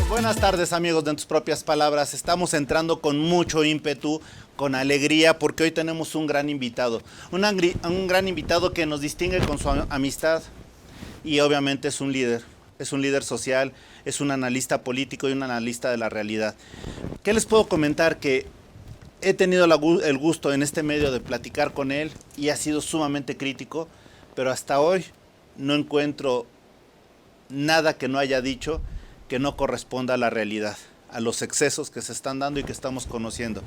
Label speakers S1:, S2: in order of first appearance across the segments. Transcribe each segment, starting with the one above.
S1: Buenas tardes amigos de En Tus Propias Palabras. Estamos entrando con mucho ímpetu, con alegría, porque hoy tenemos un gran invitado. Un gran invitado que nos distingue con su amistad y obviamente es un líder. Es un líder social, es un analista político y un analista de la realidad. ¿Qué les puedo comentar? Que he tenido el gusto en este medio de platicar con él y ha sido sumamente crítico, pero hasta hoy no encuentro nada que no haya dicho que no corresponda a la realidad, a los excesos que se están dando y que estamos conociendo.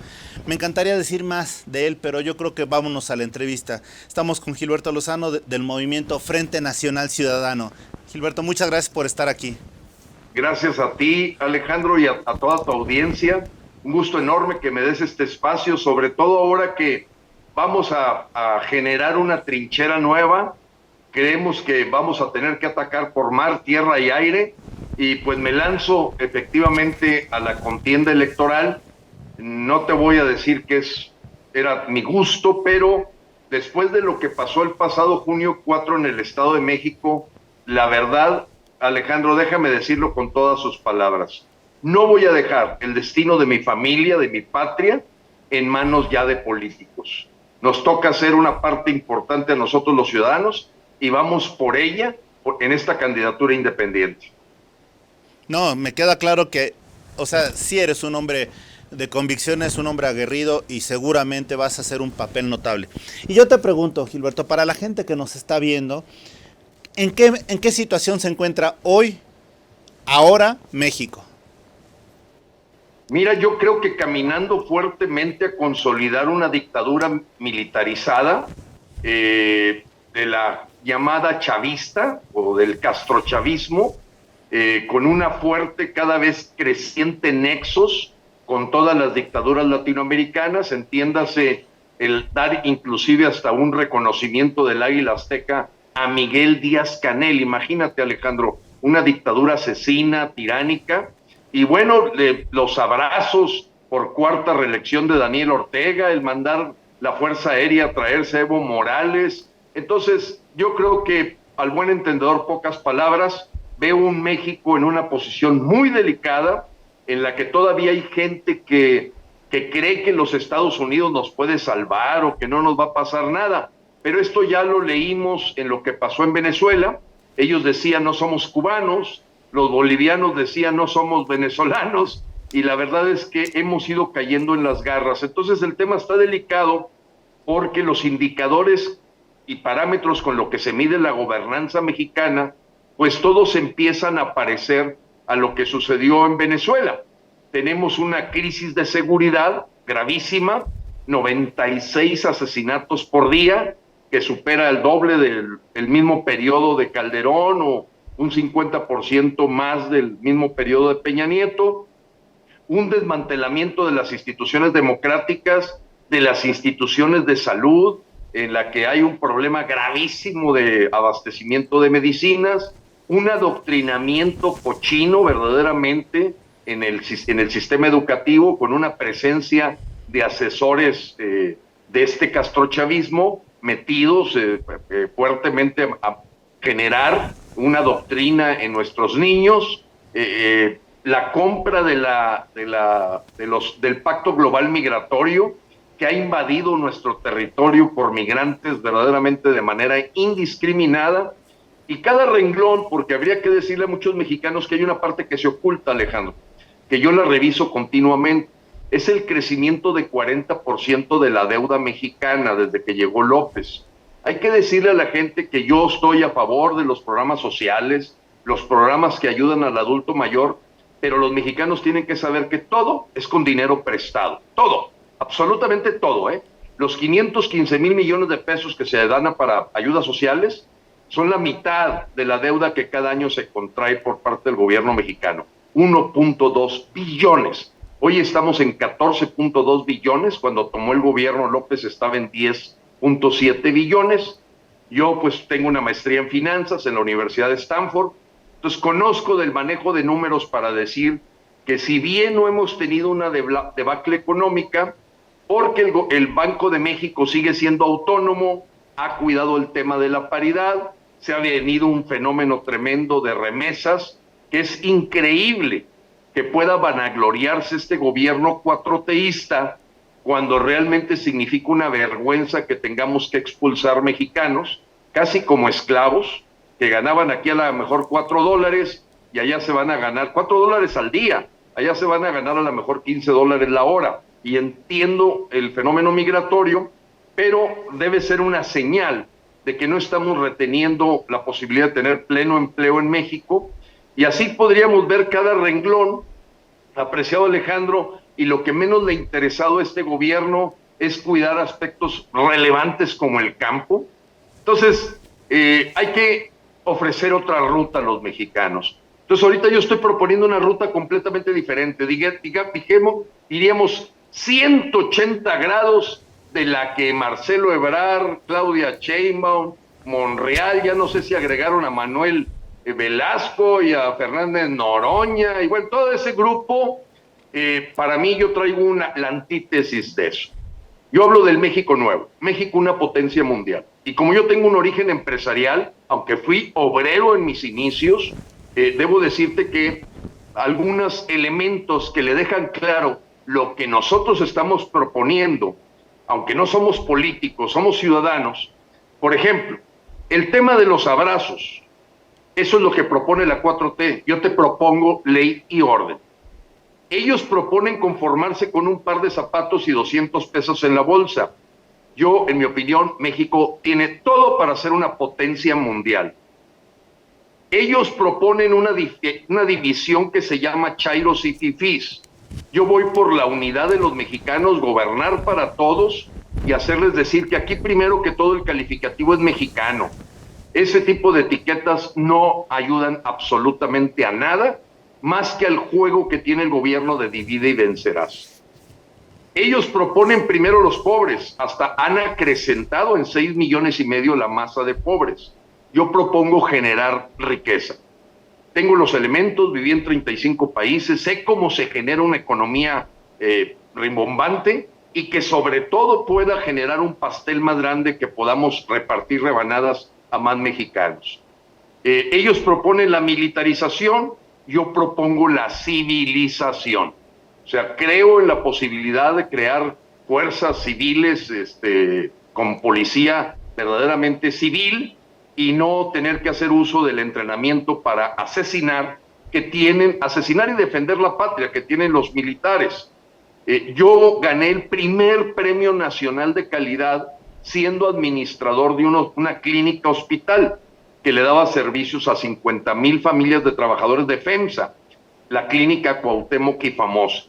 S1: Me encantaría decir más de él, pero yo creo que vámonos a la entrevista. Estamos con Gilberto Lozano del movimiento Frente Nacional Ciudadano. Gilberto, muchas gracias por estar aquí.
S2: Gracias a ti, Alejandro, y a toda tu audiencia. Un gusto enorme que me des este espacio, sobre todo ahora que vamos a generar una trinchera nueva. Creemos que vamos a tener que atacar por mar, tierra y aire, y pues me lanzo efectivamente a la contienda electoral. No te voy a decir que era mi gusto, pero después de lo que pasó el pasado junio 4 en el Estado de México, la verdad, Alejandro, déjame decirlo con todas sus palabras, no voy a dejar el destino de mi familia, de mi patria, en manos ya de políticos. Nos toca ser una parte importante a nosotros los ciudadanos y vamos por ella en esta candidatura independiente.
S1: No, me queda claro que, o sea, sí eres un hombre de convicciones, un hombre aguerrido y seguramente vas a hacer un papel notable. Y yo te pregunto, Gilberto, para la gente que nos está viendo, ¿en qué situación se encuentra hoy, ahora, México?
S2: Mira, yo creo que caminando fuertemente a consolidar una dictadura militarizada, de la llamada chavista o del castrochavismo, con una fuerte, cada vez creciente nexos con todas las dictaduras latinoamericanas, entiéndase el dar inclusive hasta un reconocimiento del águila azteca a Miguel Díaz-Canel. Imagínate, Alejandro, una dictadura asesina, tiránica, y bueno, los abrazos por cuarta reelección de Daniel Ortega, el mandar la Fuerza Aérea a traerse a Evo Morales. Entonces, yo creo que al buen entendedor, pocas palabras, veo un México en una posición muy delicada, en la que todavía hay gente que cree que los Estados Unidos nos puede salvar o que no nos va a pasar nada. Pero esto ya lo leímos en lo que pasó en Venezuela. Ellos decían no somos cubanos, los bolivianos decían no somos venezolanos, y la verdad es que hemos ido cayendo en las garras. Entonces el tema está delicado porque los indicadores y parámetros con lo que se mide la gobernanza mexicana, pues todos empiezan a parecer a lo que sucedió en Venezuela. Tenemos una crisis de seguridad gravísima, 96 asesinatos por día, que supera el doble del mismo periodo de Calderón o un 50% más del mismo periodo de Peña Nieto, un desmantelamiento de las instituciones democráticas, de las instituciones de salud, en la que hay un problema gravísimo de abastecimiento de medicinas, un adoctrinamiento cochino verdaderamente en el sistema educativo, con una presencia de asesores de este castrochavismo metidos fuertemente a generar una doctrina en nuestros niños, la compra del Pacto Global Migratorio, que ha invadido nuestro territorio por migrantes verdaderamente de manera indiscriminada, y cada renglón, porque habría que decirle a muchos mexicanos que hay una parte que se oculta, Alejandro, que yo la reviso continuamente, es el crecimiento de 40% de la deuda mexicana desde que llegó López. Hay que decirle a la gente que yo estoy a favor de los programas sociales, los programas que ayudan al adulto mayor, pero los mexicanos tienen que saber que todo es con dinero prestado, todo, absolutamente todo, ¿eh? Los 515 mil millones de pesos que se dan para ayudas sociales son la mitad de la deuda que cada año se contrae por parte del gobierno mexicano, 1.2 billones. Hoy estamos en 14.2 billones, cuando tomó el gobierno López estaba en 10.7 billones. Yo pues tengo una maestría en finanzas en la Universidad de Stanford, entonces conozco del manejo de números para decir que si bien no hemos tenido una debacle económica, porque el Banco de México sigue siendo autónomo, ha cuidado el tema de la paridad, se ha venido un fenómeno tremendo de remesas, que es increíble que pueda vanagloriarse este gobierno cuatroteísta cuando realmente significa una vergüenza que tengamos que expulsar mexicanos, casi como esclavos, que ganaban aquí a lo mejor $4 y allá se van a ganar $4 al día, allá se van a ganar a lo mejor $15 la hora. Y entiendo el fenómeno migratorio, pero debe ser una señal de que no estamos reteniendo la posibilidad de tener pleno empleo en México, y así podríamos ver cada renglón, apreciado Alejandro, y lo que menos le ha interesado a este gobierno es cuidar aspectos relevantes como el campo. Entonces, hay que ofrecer otra ruta a los mexicanos. Entonces, ahorita yo estoy proponiendo una ruta completamente diferente, diríamos 180 grados de la que Marcelo Ebrard, Claudia Sheinbaum, Monreal, ya no sé si agregaron a Manuel Velasco y a Fernández Noroña, y bueno, todo ese grupo, para mí yo traigo la antítesis de eso. Yo hablo del México nuevo, México una potencia mundial. Y como yo tengo un origen empresarial, aunque fui obrero en mis inicios, debo decirte que algunos elementos que le dejan claro lo que nosotros estamos proponiendo, aunque no somos políticos, somos ciudadanos. Por ejemplo, el tema de los abrazos, eso es lo que propone la 4T. Yo te propongo ley y orden. Ellos proponen conformarse con un par de zapatos y 200 pesos en la bolsa. Yo, en mi opinión, México tiene todo para ser una potencia mundial. Ellos proponen una división que se llama chairos y fifís. Yo voy por la unidad de los mexicanos, gobernar para todos y hacerles decir que aquí primero que todo el calificativo es mexicano. Ese tipo de etiquetas no ayudan absolutamente a nada, más que al juego que tiene el gobierno de divide y vencerás. Ellos proponen primero los pobres, hasta han acrecentado en 6,5 millones la masa de pobres. Yo propongo generar riqueza. Tengo los elementos, viví en 35 países, sé cómo se genera una economía rimbombante y que sobre todo pueda generar un pastel más grande que podamos repartir rebanadas a más mexicanos. Ellos proponen la militarización, yo propongo la civilización. O sea, creo en la posibilidad de crear fuerzas civiles con policía verdaderamente civil y no tener que hacer uso del entrenamiento para asesinar y defender la patria que tienen los militares. Yo gané el primer premio nacional de calidad siendo administrador de una clínica hospital que le daba servicios a 50,000 familias de trabajadores de FEMSA, la clínica Cuauhtémoc y Famosa.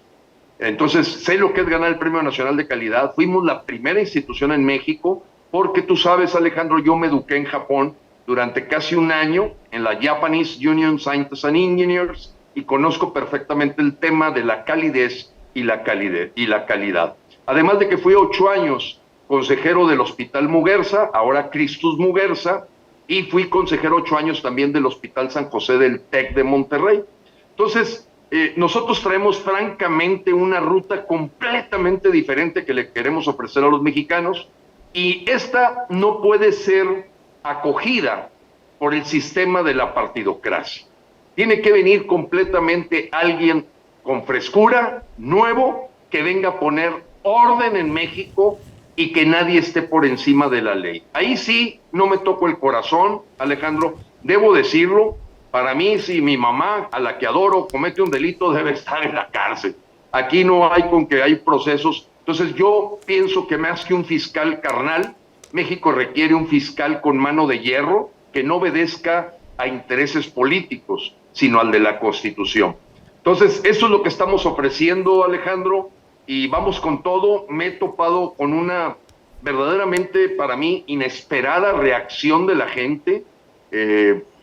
S2: Entonces, sé lo que es ganar el Premio Nacional de Calidad. Fuimos la primera institución en México, porque tú sabes, Alejandro, yo me eduqué en Japón durante casi un año en la Japanese Union Scientists and Engineers y conozco perfectamente el tema de la calidez y la calidad. Además de que fui 8 años consejero del Hospital Muguerza, ahora Christus Muguerza, y fui consejero 8 años también del Hospital San José del TEC de Monterrey. Entonces, nosotros traemos francamente una ruta completamente diferente que le queremos ofrecer a los mexicanos, y esta no puede ser acogida por el sistema de la partidocracia. Tiene que venir completamente alguien con frescura, nuevo, que venga a poner orden en México y que nadie esté por encima de la ley. Ahí sí no me toco el corazón, Alejandro, debo decirlo. Para mí, si mi mamá, a la que adoro, comete un delito, debe estar en la cárcel. Aquí no hay con que hay procesos. Entonces yo pienso que más que un fiscal carnal, México requiere un fiscal con mano de hierro que no obedezca a intereses políticos, sino al de la Constitución. Entonces, eso es lo que estamos ofreciendo, Alejandro, y vamos con todo. Me he topado con una verdaderamente, para mí, inesperada reacción de la gente.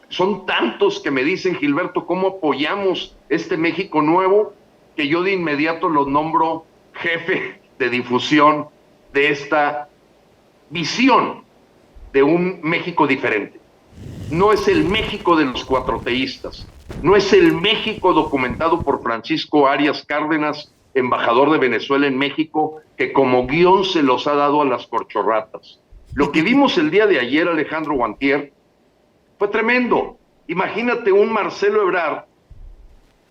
S2: Son tantos que me dicen, Gilberto, ¿cómo apoyamos este México nuevo? Que yo de inmediato los nombro jefe de difusión de esta visión de un México diferente. No es el México de los cuatroteístas, no es el México documentado por Francisco Arias Cárdenas, embajador de Venezuela en México, que como guión se los ha dado a las corchorratas. Lo que vimos el día de ayer, Alejandro Guantier, fue tremendo. Imagínate un Marcelo Ebrard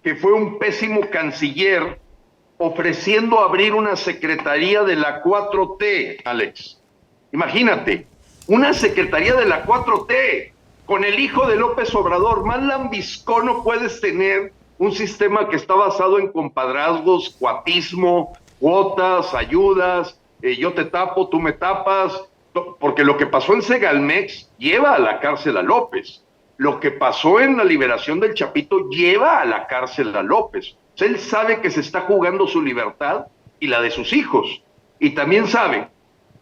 S2: que fue un pésimo canciller, ofreciendo abrir una secretaría de la 4T, Alex. Imagínate, una secretaría de la 4T con el hijo de López Obrador. Más lambiscón no puedes tener un sistema que está basado en compadrazgos, cuatismo, cuotas, ayudas, yo te tapo, tú me tapas, porque lo que pasó en Segalmex lleva a la cárcel a López. Lo que pasó en la liberación del Chapito lleva a la cárcel a López. O sea, él sabe que se está jugando su libertad y la de sus hijos. Y también sabe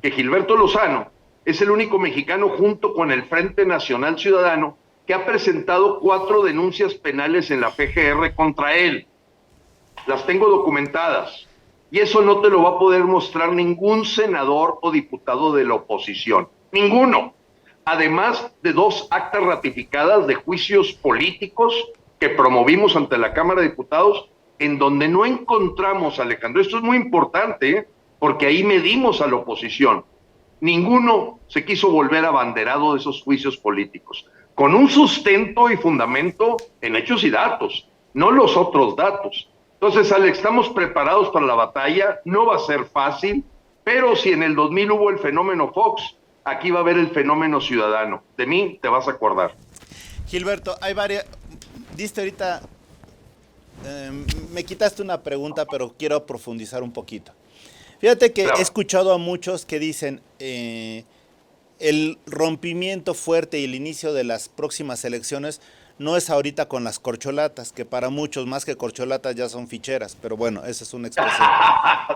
S2: que Gilberto Lozano es el único mexicano junto con el Frente Nacional Ciudadano que ha presentado 4 denuncias penales en la PGR contra él. Las tengo documentadas. Y eso no te lo va a poder mostrar ningún senador o diputado de la oposición. Ninguno. Además de 2 actas ratificadas de juicios políticos que promovimos ante la Cámara de Diputados, en donde no encontramos, Alejandro, esto es muy importante, porque ahí medimos a la oposición. Ninguno se quiso volver abanderado de esos juicios políticos, con un sustento y fundamento en hechos y datos, no los otros datos. Entonces, Alex, estamos preparados para la batalla, no va a ser fácil, pero si en el 2000 hubo el fenómeno Fox, aquí va a haber el fenómeno ciudadano. De mí te vas a acordar.
S1: Gilberto, hay varias... Diste ahorita... me quitaste una pregunta, pero quiero profundizar un poquito. Fíjate que he escuchado a muchos que dicen el rompimiento fuerte y el inicio de las próximas elecciones no es ahorita con las corcholatas, que para muchos más que corcholatas ya son ficheras, pero bueno, esa es una expresión.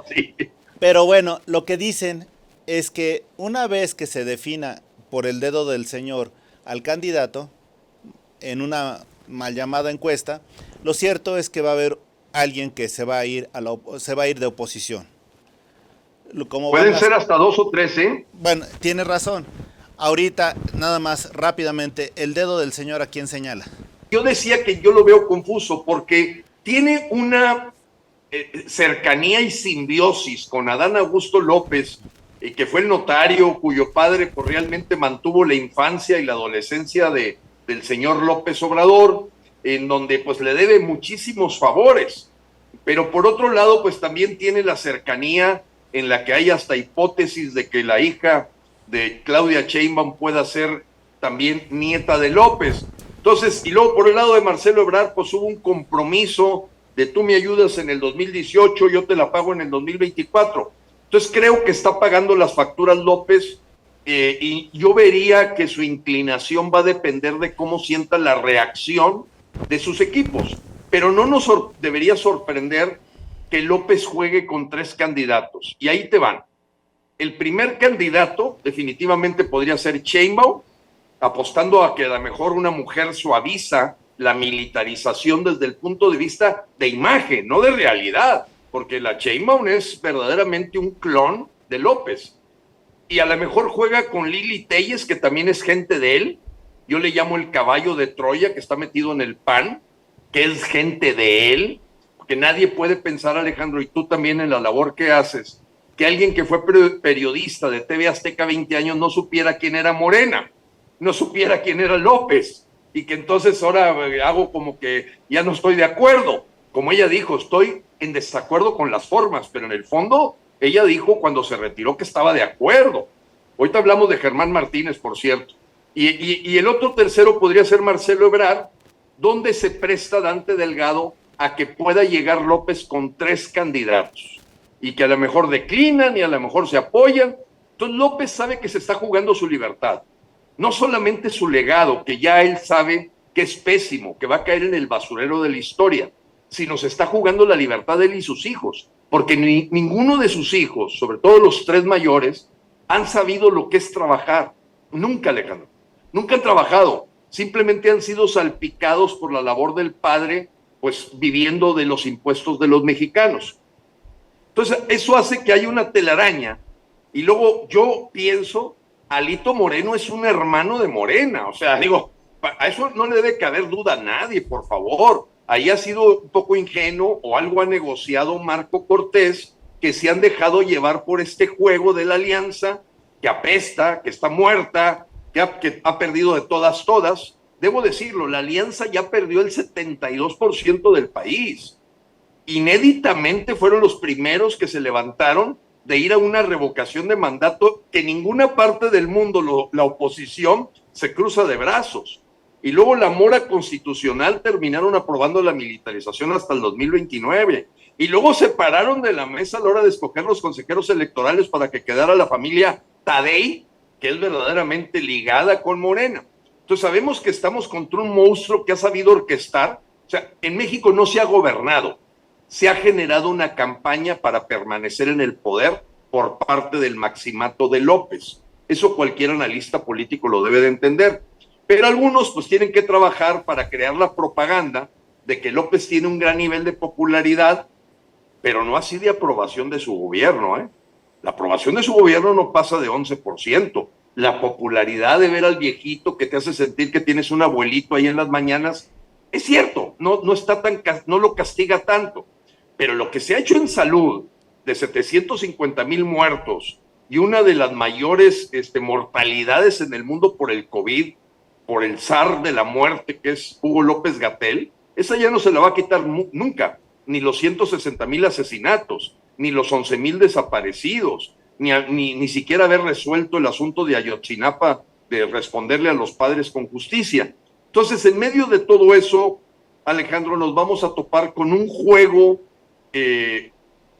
S2: Sí.
S1: Pero bueno, lo que dicen es que una vez que se defina por el dedo del señor al candidato en una mal llamada encuesta, lo cierto es que va a haber alguien que se va a ir de oposición.
S2: Pueden ser hasta 2 o 3, ¿eh?
S1: Bueno, tienes razón. Ahorita, nada más, rápidamente, el dedo del señor, ¿a quién señala?
S2: Yo decía que yo lo veo confuso porque tiene una cercanía y simbiosis con Adán Augusto López, que fue el notario cuyo padre pues, realmente mantuvo la infancia y la adolescencia del señor López Obrador, en donde pues le debe muchísimos favores. Pero por otro lado, pues también tiene la cercanía en la que hay hasta hipótesis de que la hija de Claudia Sheinbaum pueda ser también nieta de López. Entonces, y luego por el lado de Marcelo Ebrard, pues hubo un compromiso de tú me ayudas en el 2018, yo te la pago en el 2024. Entonces creo que está pagando las facturas López y yo vería que su inclinación va a depender de cómo sienta la reacción de sus equipos. Pero no nos debería sorprender que López juegue con 3 candidatos. Y ahí te van. El primer candidato definitivamente podría ser Sheinbaum, apostando a que a lo mejor una mujer suaviza la militarización desde el punto de vista de imagen, no de realidad, porque la Sheinbaum es verdaderamente un clon de López. Y a lo mejor juega con Lili Téllez, que también es gente de él. Yo le llamo el caballo de Troya, que está metido en el PAN, que es gente de él, porque nadie puede pensar, Alejandro, y tú también en la labor que haces, que alguien que fue periodista de TV Azteca 20 años no supiera quién era Morena, no supiera quién era López, y que entonces ahora hago como que ya no estoy de acuerdo. Como ella dijo, estoy en desacuerdo con las formas, pero en el fondo ella dijo cuando se retiró que estaba de acuerdo. Ahorita hablamos de Germán Martínez, por cierto. Y el otro tercero podría ser Marcelo Ebrard, donde se presta Dante Delgado a que pueda llegar López con 3 candidatos y que a lo mejor declinan y a lo mejor se apoyan. Entonces López sabe que se está jugando su libertad, no solamente su legado, que ya él sabe que es pésimo, que va a caer en el basurero de la historia, sino se está jugando la libertad de él y sus hijos, porque ninguno de sus hijos, sobre todo los 3 mayores, han sabido lo que es trabajar. Nunca, Alejandro, nunca han trabajado, simplemente han sido salpicados por la labor del padre, pues viviendo de los impuestos de los mexicanos. Entonces, eso hace que haya una telaraña. Y luego yo pienso, Alito Moreno es un hermano de Morena. O sea, digo, a eso no le debe caber duda a nadie, por favor. Ahí ha sido un poco ingenuo o algo ha negociado Marco Cortés, que se han dejado llevar por este juego de la alianza, que apesta, que está muerta, que ha perdido de todas, debo decirlo, la alianza ya perdió el 72% del país. Inéditamente fueron los primeros que se levantaron de ir a una revocación de mandato que en ninguna parte del mundo la oposición se cruza de brazos. Y luego la mora constitucional terminaron aprobando la militarización hasta el 2029. Y luego se pararon de la mesa a la hora de escoger los consejeros electorales para que quedara la familia Tadei, que es verdaderamente ligada con Morena. Entonces sabemos que estamos contra un monstruo que ha sabido orquestar. O sea, en México no se ha gobernado, se ha generado una campaña para permanecer en el poder por parte del maximato de López. Eso cualquier analista político lo debe de entender. Pero algunos pues tienen que trabajar para crear la propaganda de que López tiene un gran nivel de popularidad, pero no así de aprobación de su gobierno, ¿eh? La aprobación de su gobierno no pasa de 11%. La popularidad de ver al viejito que te hace sentir que tienes un abuelito ahí en las mañanas, es cierto, no está no lo castiga tanto. Pero lo que se ha hecho en salud, de 750,000 muertos y una de las mayores mortalidades en el mundo por el COVID, por el zar de la muerte que es Hugo López-Gatell, esa ya no se la va a quitar nunca, ni los 160,000 asesinatos, ni los 11,000 desaparecidos, ni siquiera haber resuelto el asunto de Ayotzinapa, de responderle a los padres con justicia. Entonces, en medio de todo eso, Alejandro, nos vamos a topar con un juego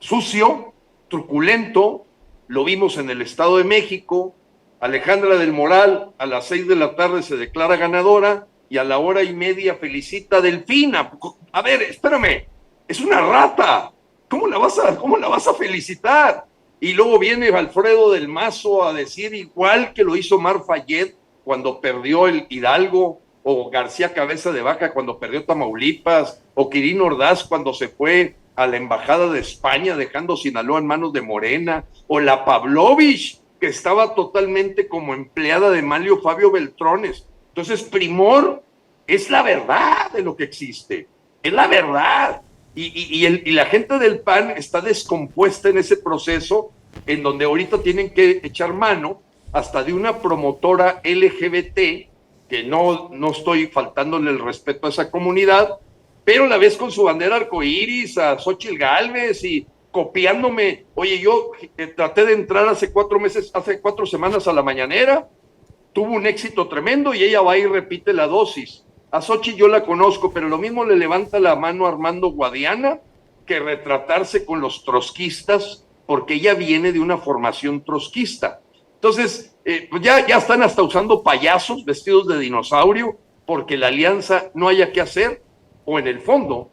S2: sucio, truculento. Lo vimos en el Estado de México. Alejandra del Moral a las 6 de la tarde se declara ganadora y a la 1:30 felicita a Delfina. A ver, espérame, es una rata. ¿Cómo la vas a felicitar? Y luego viene Alfredo del Mazo a decir igual que lo hizo Mar Fayet cuando perdió el Hidalgo, o García Cabeza de Vaca cuando perdió Tamaulipas, o Quirino Ordaz cuando se fue a la embajada de España dejando Sinaloa en manos de Morena, o la Pavlovich, que estaba totalmente como empleada de Manlio Fabio Beltrones. Entonces, Primor es la verdad de lo que existe, es la verdad. Y la gente del PAN está descompuesta en ese proceso, en donde ahorita tienen que echar mano hasta de una promotora LGBT, que no estoy faltándole el respeto a esa comunidad, pero la ves con su bandera arcoíris, a Xóchitl Gálvez, y copiándome. Oye, yo traté de entrar hace 4 semanas a la mañanera, tuvo un éxito tremendo y ella va y repite la dosis. A Xóchitl yo la conozco, pero lo mismo le levanta la mano a Armando Guadiana que retratarse con los trotskistas, porque ella viene de una formación trotskista. Entonces, pues ya están hasta usando payasos vestidos de dinosaurio, porque la alianza no haya qué hacer, o en el fondo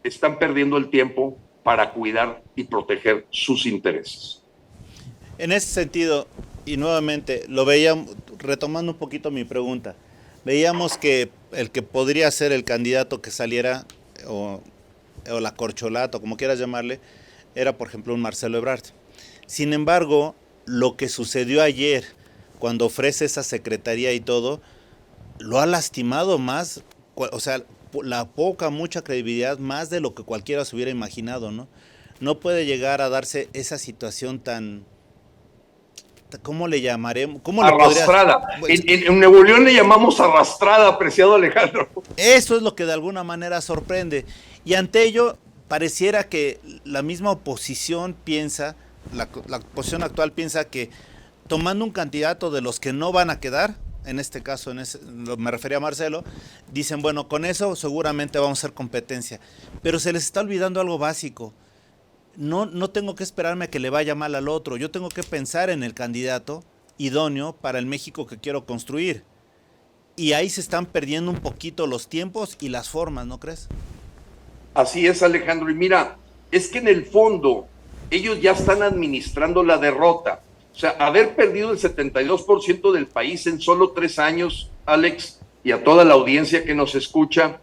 S2: están perdiendo el tiempo para cuidar y proteger sus intereses.
S1: En ese sentido, y nuevamente, lo veíamos, retomando un poquito mi pregunta, veíamos que el que podría ser el candidato que saliera, o la corcholata, o como quieras llamarle, era por ejemplo un Marcelo Ebrard. Sin embargo, lo que sucedió ayer, cuando ofrece esa secretaría y todo, lo ha lastimado más, o sea, mucha credibilidad, más de lo que cualquiera se hubiera imaginado, ¿no? No puede llegar a darse esa situación tan, ¿cómo le llamaremos? ¿Cómo
S2: arrastrada. En Nuevo León le llamamos arrastrada, apreciado Alejandro.
S1: Eso es lo que de alguna manera sorprende. Y ante ello, pareciera que la misma oposición piensa, la oposición actual piensa que tomando un candidato de los que no van a quedar, en este caso, me refería a Marcelo, dicen, bueno, con eso seguramente vamos a hacer competencia. Pero se les está olvidando algo básico. No tengo que esperarme a que le vaya mal al otro. Yo tengo que pensar en el candidato idóneo para el México que quiero construir. Y ahí se están perdiendo un poquito los tiempos y las formas, ¿no crees?
S2: Así es, Alejandro. Y mira, es que en el fondo ellos ya están administrando la derrota. O sea, haber perdido el 72% del país en solo 3 años, Alex, y a toda la audiencia que nos escucha,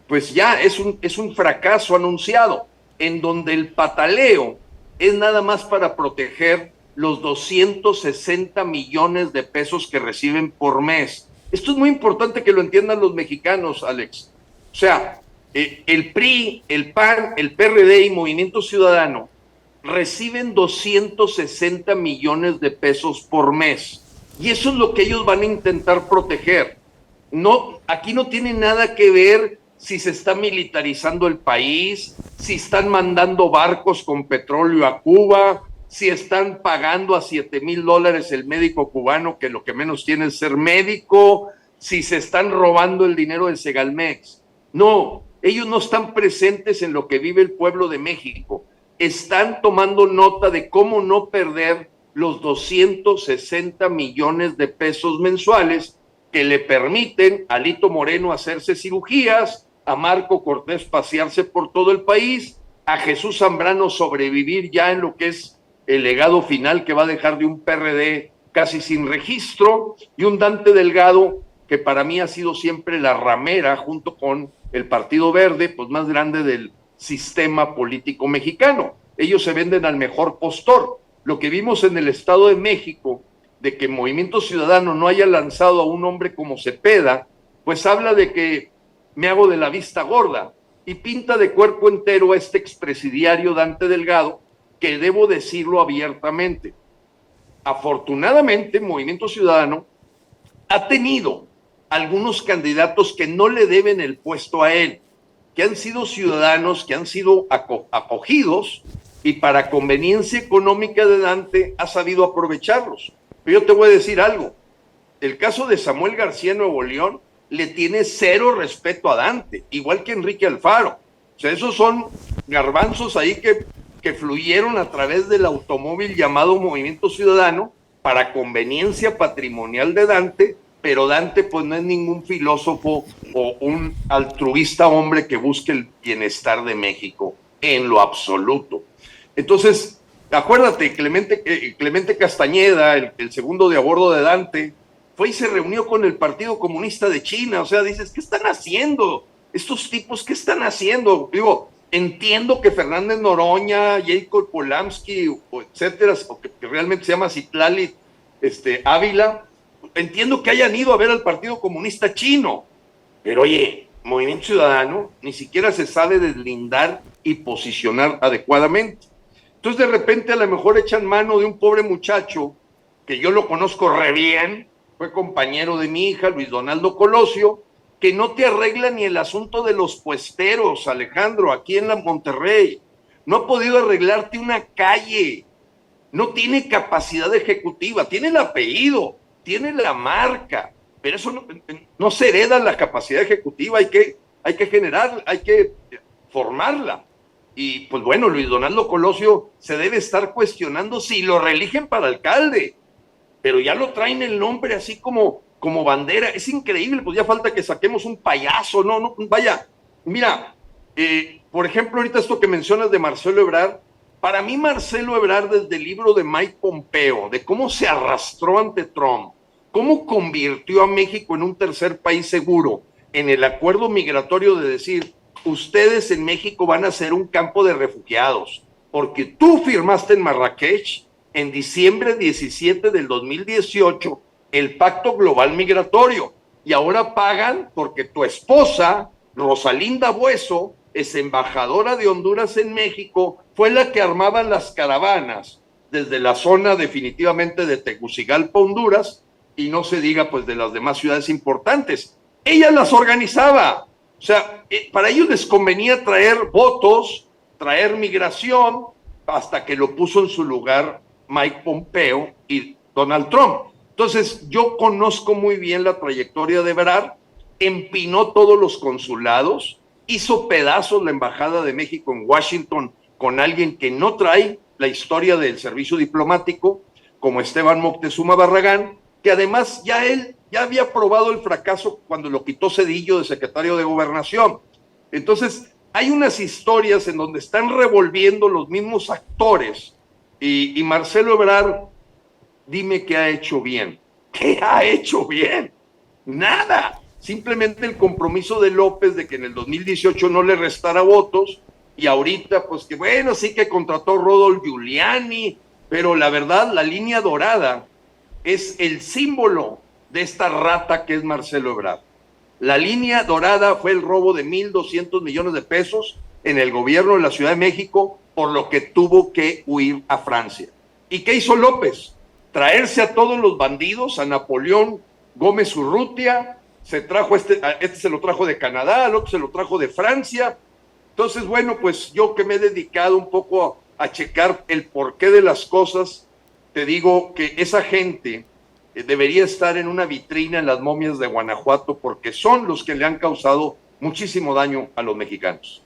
S2: pues ya es un fracaso anunciado, en donde el pataleo es nada más para proteger los 260 millones de pesos que reciben por mes. Esto es muy importante que lo entiendan los mexicanos, Alex. O sea, el PRI, el PAN, el PRD y Movimiento Ciudadano reciben 260 millones de pesos por mes. Y eso es lo que ellos van a intentar proteger. No, aquí no tiene nada que ver si se está militarizando el país, si están mandando barcos con petróleo a Cuba, si están pagando a $7,000 el médico cubano, que lo que menos tiene es ser médico, si se están robando el dinero de Segalmex. No, ellos no están presentes en lo que vive el pueblo de México. Están tomando nota de cómo no perder los 260 millones de pesos mensuales que le permiten a Alito Moreno hacerse cirugías, a Marco Cortés pasearse por todo el país, a Jesús Zambrano sobrevivir ya en lo que es el legado final que va a dejar de un PRD casi sin registro, y un Dante Delgado que para mí ha sido siempre la ramera junto con el Partido Verde, pues más grande del sistema político mexicano. Ellos se venden al mejor postor. Lo que vimos en el Estado de México, de que Movimiento Ciudadano no haya lanzado a un hombre como Cepeda, pues habla de que me hago de la vista gorda, y pinta de cuerpo entero a este expresidiario Dante Delgado, que debo decirlo abiertamente. Afortunadamente, Movimiento Ciudadano ha tenido algunos candidatos que no le deben el puesto a él, que han sido ciudadanos, que han sido acogidos, y para conveniencia económica de Dante ha sabido aprovecharlos. Pero yo te voy a decir algo, el caso de Samuel García Nuevo León le tiene cero respeto a Dante, igual que Enrique Alfaro. O sea, esos son garbanzos ahí que fluyeron a través del automóvil llamado Movimiento Ciudadano para conveniencia patrimonial de Dante, pero Dante pues no es ningún filósofo o un altruista hombre que busque el bienestar de México, en lo absoluto. Entonces, acuérdate, Clemente Castañeda, el segundo de a bordo de Dante, fue y se reunió con el Partido Comunista de China. O sea, dices, ¿qué están haciendo? Estos tipos, ¿qué están haciendo? Digo, entiendo que Fernández Noroña, Jacob Polanski, etcétera, o que realmente se llama Citlali Ávila, entiendo que hayan ido a ver al Partido Comunista Chino, pero oye, Movimiento Ciudadano ni siquiera se sabe deslindar y posicionar adecuadamente. Entonces de repente a lo mejor echan mano de un pobre muchacho, que yo lo conozco re bien, fue compañero de mi hija, Luis Donaldo Colosio, que no te arregla ni el asunto de los puesteros, Alejandro, aquí en la Monterrey. No ha podido arreglarte una calle, no tiene capacidad ejecutiva, tiene el apellido, tiene la marca, pero eso no se hereda la capacidad ejecutiva, hay que generar, hay que formarla. Y pues bueno, Luis Donaldo Colosio se debe estar cuestionando si lo reeligen para alcalde, pero ya lo traen el nombre así como bandera. Es increíble, pues ya falta que saquemos un payaso, no, vaya, mira, por ejemplo, ahorita esto que mencionas de Marcelo Ebrard, para mí Marcelo Ebrard, desde el libro de Mike Pompeo, de cómo se arrastró ante Trump, cómo convirtió a México en un tercer país seguro, en el acuerdo migratorio de decir, ustedes en México van a ser un campo de refugiados, porque tú firmaste en Marrakech, en diciembre 17 del 2018, el Pacto Global Migratorio, y ahora pagan porque tu esposa, Rosalinda Bueso, es embajadora de Honduras en México, fue la que armaba las caravanas desde la zona definitivamente de Tegucigalpa, Honduras, y no se diga pues de las demás ciudades importantes. Ella las organizaba. O sea, para ellos les convenía traer votos, traer migración, hasta que lo puso en su lugar Mike Pompeo y Donald Trump. Entonces, yo conozco muy bien la trayectoria de Ebrard, empinó todos los consulados, hizo pedazos la Embajada de México en Washington con alguien que no trae la historia del servicio diplomático, como Esteban Moctezuma Barragán, que además él ya había probado el fracaso cuando lo quitó Zedillo de secretario de Gobernación. Entonces, hay unas historias en donde están revolviendo los mismos actores, y Marcelo Ebrard, dime qué ha hecho bien. ¿Qué ha hecho bien? Nada. Simplemente el compromiso de López de que en el 2018 no le restara votos, y ahorita pues que bueno, sí que contrató Rodolfo Giuliani, pero la verdad, la línea dorada es el símbolo de esta rata que es Marcelo Ebrard. La línea dorada fue el robo de 1,200 millones de pesos en el gobierno de la Ciudad de México, por lo que tuvo que huir a Francia. ¿Y qué hizo López? Traerse a todos los bandidos, a Napoleón Gómez Urrutia, se trajo este se lo trajo de Canadá, al otro se lo trajo de Francia. Entonces, bueno, pues yo que me he dedicado un poco a checar el porqué de las cosas, te digo que esa gente debería estar en una vitrina en las momias de Guanajuato, porque son los que le han causado muchísimo daño a los mexicanos.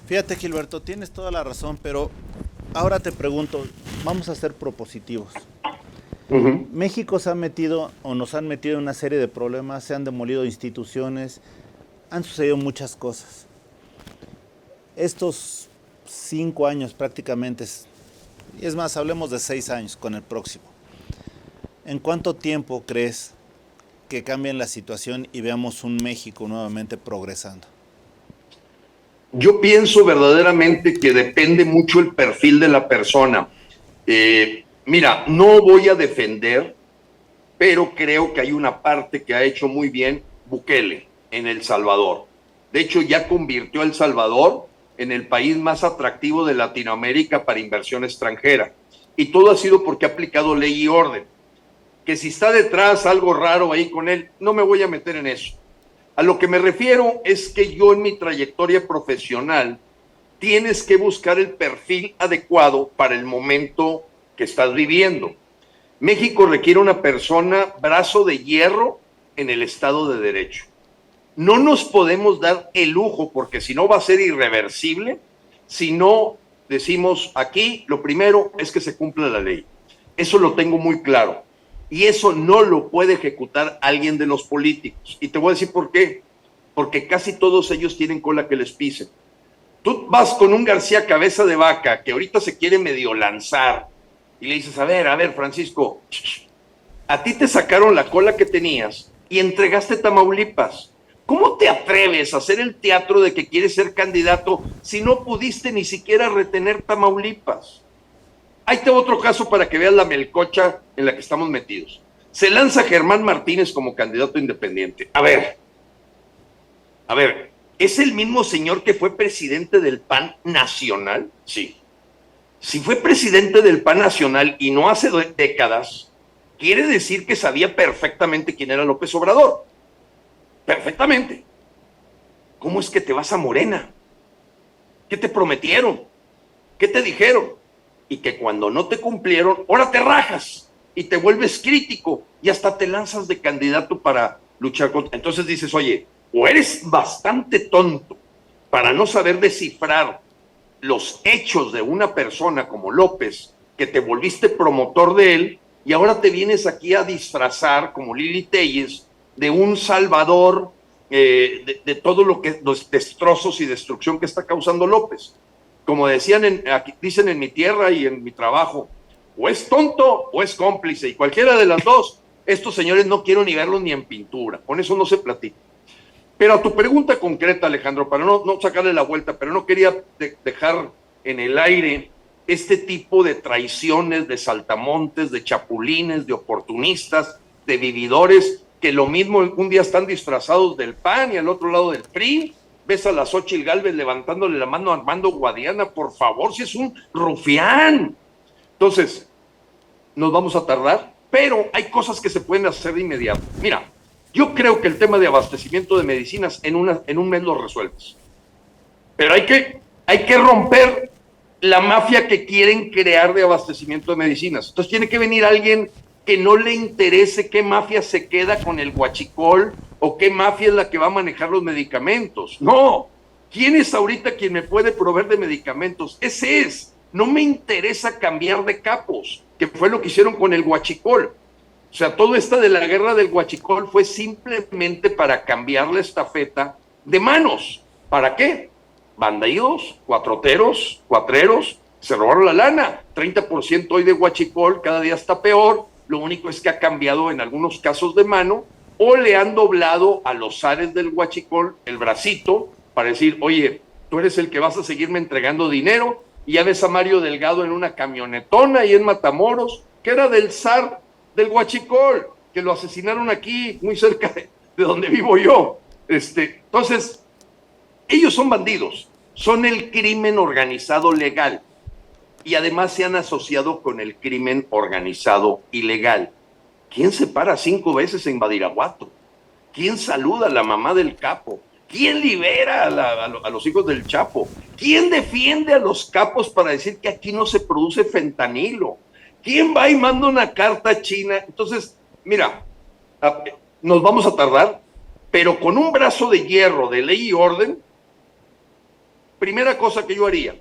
S1: Fíjate, Gilberto, tienes toda la razón, pero ahora te pregunto, vamos a ser propositivos. México se ha metido o nos han metido en una serie de problemas, se han demolido instituciones, han sucedido muchas cosas. Estos 5 años prácticamente, y es más, hablemos de 6 años con el próximo. ¿En cuánto tiempo crees que cambie la situación y veamos un México nuevamente progresando?
S2: Yo pienso verdaderamente que depende mucho el perfil de la persona. Mira, no voy a defender, pero creo que hay una parte que ha hecho muy bien Bukele en El Salvador. De hecho, ya convirtió a El Salvador en el país más atractivo de Latinoamérica para inversión extranjera. Y todo ha sido porque ha aplicado ley y orden. Que si está detrás algo raro ahí con él, no me voy a meter en eso. A lo que me refiero es que yo en mi trayectoria profesional tienes que buscar el perfil adecuado para el momento que estás viviendo. México requiere una persona brazo de hierro en el Estado de Derecho. No nos podemos dar el lujo, porque si no va a ser irreversible, si no decimos aquí, lo primero es que se cumpla la ley. Eso lo tengo muy claro. Y eso no lo puede ejecutar alguien de los políticos. Y te voy a decir por qué. Porque casi todos ellos tienen cola que les pisen. Tú vas con un García Cabeza de Vaca, que ahorita se quiere medio lanzar, y le dices, a ver, Francisco, a ti te sacaron la cola que tenías y entregaste Tamaulipas. ¿Cómo te atreves a hacer el teatro de que quieres ser candidato si no pudiste ni siquiera retener Tamaulipas? Ahí te otro caso para que veas la melcocha en la que estamos metidos. Se lanza Germán Martínez como candidato independiente. A ver, ¿es el mismo señor que fue presidente del PAN nacional? Sí. Si fue presidente del PAN nacional y no hace décadas, quiere decir que sabía perfectamente quién era López Obrador. Perfectamente. ¿Cómo es que te vas a Morena? ¿Qué te prometieron? ¿Qué te dijeron? Y que cuando no te cumplieron, ahora te rajas y te vuelves crítico y hasta te lanzas de candidato para luchar contra. Entonces dices, oye, o eres bastante tonto para no saber descifrar los hechos de una persona como López, que te volviste promotor de él, y ahora te vienes aquí a disfrazar como Lili Telles de un salvador de todo los destrozos y destrucción que está causando López. Como dicen en mi tierra y en mi trabajo, o es tonto o es cómplice, y cualquiera de las dos, estos señores no quiero ni verlos ni en pintura, con eso no se platica. Pero a tu pregunta concreta, Alejandro, para no sacarle la vuelta, pero no quería dejar en el aire este tipo de traiciones, de saltamontes, de chapulines, de oportunistas, de vividores, que lo mismo un día están disfrazados del PAN y al otro lado del PRI. Ves a la Xóchitl Gálvez levantándole la mano a Armando Guadiana, por favor, si es un rufián. Entonces, nos vamos a tardar, pero hay cosas que se pueden hacer de inmediato. Mira, yo creo que el tema de abastecimiento de medicinas en un mes lo resuelves. Pero hay que romper la mafia que quieren crear de abastecimiento de medicinas. Entonces tiene que venir alguien que no le interese qué mafia se queda con el huachicol o qué mafia es la que va a manejar los medicamentos. No, ¿quién es ahorita quien me puede proveer de medicamentos? Ese es. No me interesa cambiar de capos, que fue lo que hicieron con el huachicol. O sea, todo esto de la guerra del huachicol fue simplemente para cambiar la estafeta de manos. ¿Para qué? Bandidos, cuatreros, se robaron la lana. 30% hoy de huachicol, cada día está peor. Lo único es que ha cambiado en algunos casos de mano, o le han doblado a los zares del huachicol el bracito para decir, oye, tú eres el que vas a seguirme entregando dinero. Y ya ves a Mario Delgado en una camionetona ahí en Matamoros, que era del zar del huachicol, que lo asesinaron aquí, muy cerca de donde vivo yo. Entonces, ellos son bandidos, son el crimen organizado legal, y además se han asociado con el crimen organizado ilegal. ¿Quién se para 5 veces en Badiraguato? ¿Quién saluda a la mamá del capo? ¿Quién libera a los hijos del Chapo? ¿Quién defiende a los capos para decir que aquí no se produce fentanilo? ¿Quién va y manda una carta a China? Entonces, mira, nos vamos a tardar, pero con un brazo de hierro de ley y orden, primera cosa que yo haría,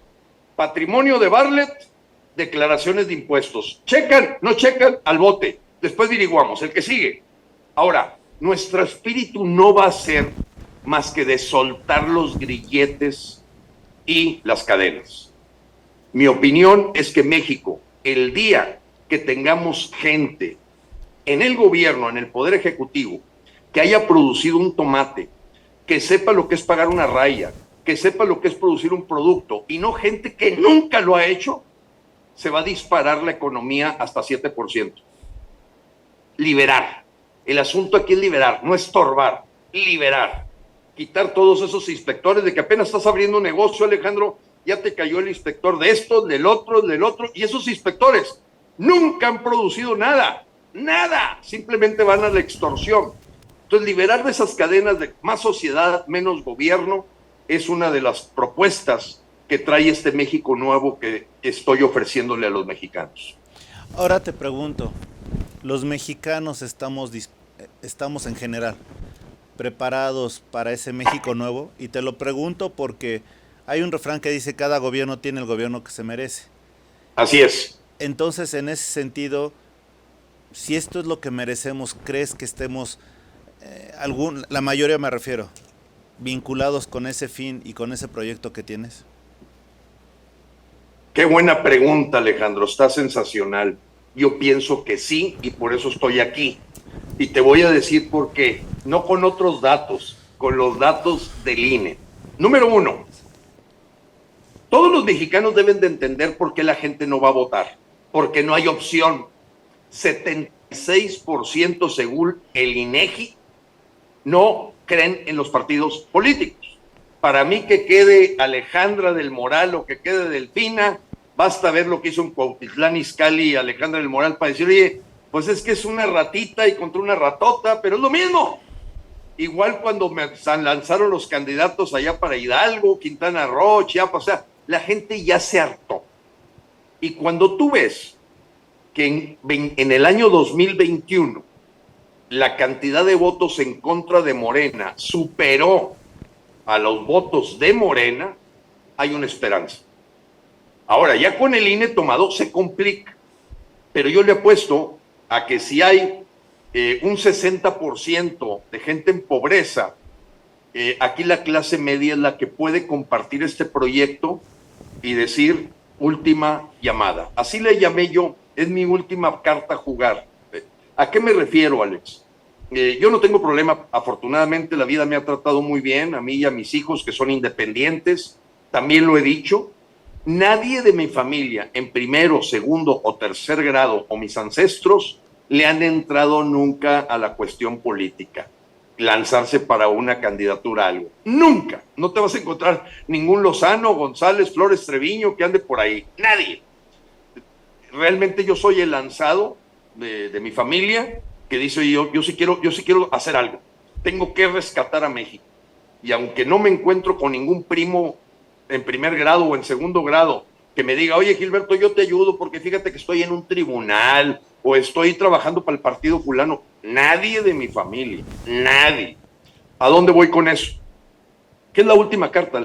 S2: patrimonio de Bartlett, declaraciones de impuestos. ¿Checan? ¿No checan? Al bote. Después averiguamos. El que sigue. Ahora, nuestro espíritu no va a ser más que de soltar los grilletes y las cadenas. Mi opinión es que México, el día que tengamos gente en el gobierno, en el poder ejecutivo, que haya producido un tomate, que sepa lo que es pagar una raya, que sepa lo que es producir un producto, y no gente que nunca lo ha hecho, se va a disparar la economía hasta 7%. Liberar. El asunto aquí es liberar, no estorbar, liberar. Quitar todos esos inspectores de que apenas estás abriendo un negocio, Alejandro, ya te cayó el inspector de esto, del otro, y esos inspectores nunca han producido nada, simplemente van a la extorsión. Entonces, liberar de esas cadenas de más sociedad, menos gobierno, es una de las propuestas que trae este México nuevo que estoy ofreciéndole a los mexicanos.
S1: Ahora te pregunto, los mexicanos estamos en general preparados para ese México nuevo, y te lo pregunto porque hay un refrán que dice cada gobierno tiene el gobierno que se merece.
S2: Así es.
S1: Entonces, en ese sentido, si esto es lo que merecemos, ¿crees que estemos, la mayoría me refiero, vinculados con ese fin y con ese proyecto que tienes?
S2: Qué buena pregunta, Alejandro, está sensacional. Yo pienso que sí, y por eso estoy aquí. Y te voy a decir por qué, no con otros datos, con los datos del INE. Número 1, todos los mexicanos deben de entender por qué la gente no va a votar, porque no hay opción. 76% según el INEGI no creen en los partidos políticos. Para mí que quede Alejandra del Moral o que quede Delfina, basta ver lo que hizo en Cuautitlán Izcalli y Alejandra del Moral para decir, oye, pues es que es una ratita y contra una ratota, pero es lo mismo. Igual cuando me lanzaron los candidatos allá para Hidalgo, Quintana Roo, Chiapas, o sea, la gente ya se hartó. Y cuando tú ves que en el año 2021 la cantidad de votos en contra de Morena superó a los votos de Morena, hay una esperanza. Ahora, ya con el INE tomado se complica, pero yo le apuesto a que si hay un 60% de gente en pobreza, aquí la clase media es la que puede compartir este proyecto y decir última llamada. Así le llamé yo, es mi última carta a jugar. ¿A qué me refiero, Alex? Yo no tengo problema, afortunadamente la vida me ha tratado muy bien, a mí y a mis hijos que son independientes, también lo he dicho. Nadie de mi familia en primero, segundo o tercer grado o mis ancestros le han entrado nunca a la cuestión política, lanzarse para una candidatura a algo. Nunca. No te vas a encontrar ningún Lozano, González, Flores, Treviño que ande por ahí. Nadie. Realmente yo soy el lanzado de mi familia que dice yo sí quiero hacer algo. Tengo que rescatar a México. Y aunque no me encuentro con ningún primo en primer grado o en segundo grado que me diga, oye Gilberto, yo te ayudo porque fíjate que estoy en un tribunal o estoy trabajando para el partido fulano. Nadie de mi familia, nadie. ¿A dónde voy con eso? ¿Qué es la última carta,